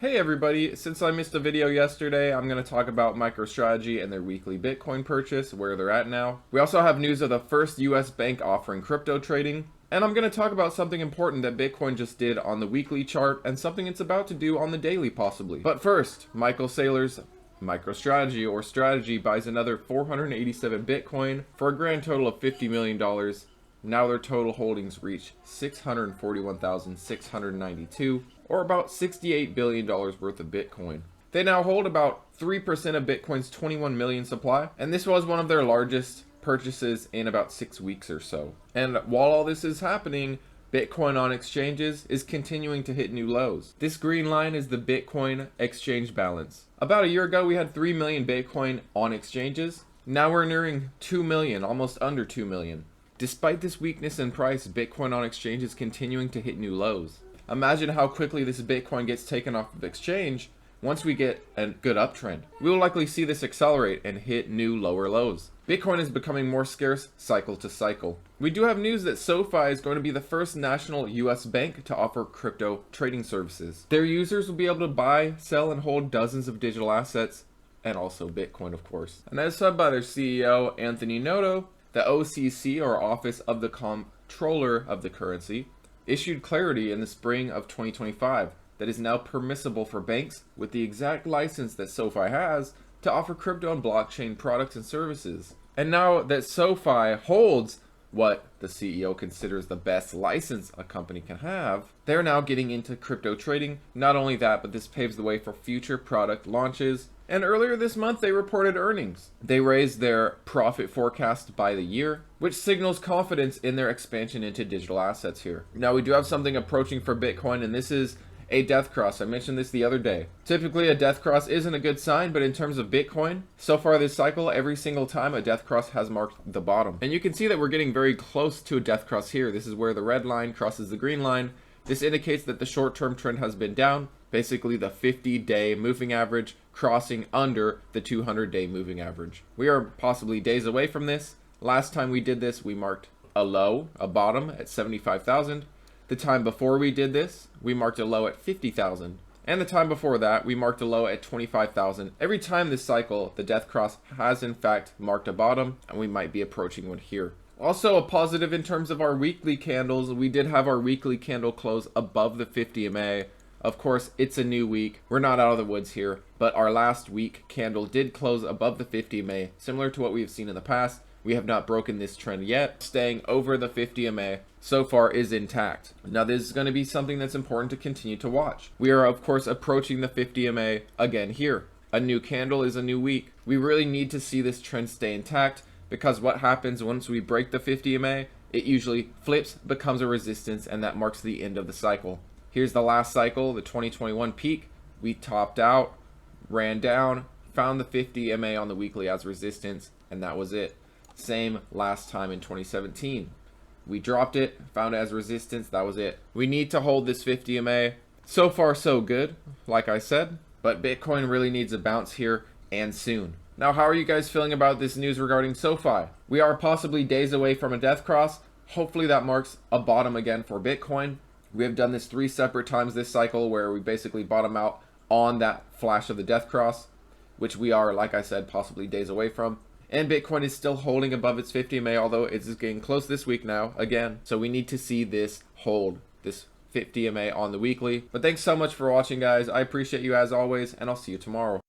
Hey everybody, since I missed a video yesterday, I'm going to talk about MicroStrategy and their weekly Bitcoin purchase, where they're at now. We also have news of the first US bank offering crypto trading, and I'm going to talk about something important that Bitcoin just did on the weekly chart and something it's about to do on the daily possibly. But first, Michael Saylor's MicroStrategy or Strategy buys another 487 Bitcoin for a grand total of $50 million. Now their total holdings reach 641,692, or about $68 billion worth of Bitcoin. They now hold about 3% of Bitcoin's 21 million supply, and this was one of their largest purchases in about 6 weeks or so. And while all this is happening, Bitcoin on exchanges is continuing to hit new lows. This green line is the Bitcoin exchange balance. About a year ago, we had 3 million Bitcoin on exchanges. Now we're nearing 2 million, almost under 2 million. Despite this weakness in price, Bitcoin on exchange is continuing to hit new lows. Imagine how quickly this Bitcoin gets taken off of exchange once we get a good uptrend. We will likely see this accelerate and hit new lower lows. Bitcoin is becoming more scarce cycle to cycle. We do have news that Sofi is going to be the first national US bank to offer crypto trading services. Their users will be able to buy, sell, and hold dozens of digital assets, and also Bitcoin, of course. And as said by their CEO, Anthony Noto, the OCC, or Office of the Comptroller of the Currency, issued clarity in the spring of 2025 that is now permissible for banks with the exact license that Sofi has to offer crypto and blockchain products and services. And now that Sofi holds what the CEO considers the best license a company can have, they're now getting into crypto trading. Not only that, but this paves the way for future product launches. And earlier this month, they reported earnings. They raised their profit forecast by the year, which signals confidence in their expansion into digital assets here. Now, we do have something approaching for Bitcoin, and this is a death cross. I mentioned this the other day. Typically, a death cross isn't a good sign, but in terms of Bitcoin, so far this cycle, every single time a death cross has marked the bottom. And you can see that we're getting very close to a death cross here. This is where the red line crosses the green line. This indicates that the short-term trend has been down, basically the 50-day moving average crossing under the 200-day moving average. We are possibly days away from this. Last time we did this, we marked a low, a bottom at 75,000. The time before we did this, we marked a low at 50,000. And the time before that, we marked a low at 25,000. Every time this cycle, the death cross has in fact marked a bottom, and we might be approaching one here. Also a positive in terms of our weekly candles, we did have our weekly candle close above the 50 MA. Of course, it's a new week. We're not out of the woods here, but our last week candle did close above the 50 MA, similar to what we've seen in the past. We have not broken this trend yet. Staying over the 50 MA so far is intact. Now, this is going to be something that's important to continue to watch. We are, of course, approaching the 50 MA again here. A new candle is a new week. We really need to see this trend stay intact, because what happens once we break the 50 MA, it usually flips, becomes a resistance, and that marks the end of the cycle. Here's the last cycle, the 2021 peak. We topped out, ran down, found the 50 MA on the weekly as resistance, and that was it. Same last time in 2017. We dropped it, found it as resistance, that was it. We need to hold this 50 MA. So far, so good, like I said, but Bitcoin really needs a bounce here, and soon. Now, how are you guys feeling about this news regarding Sofi? We are possibly days away from a death cross. Hopefully that marks a bottom again for Bitcoin. We have done this 3 separate times this cycle, where we basically bottom out on that flash of the death cross, which we are, like I said, possibly days away from. And Bitcoin is still holding above its 50 MA, although it's getting close this week now, again. So we need to see this hold, this 50 MA on the weekly. But thanks so much for watching, guys. I appreciate you as always, and I'll see you tomorrow.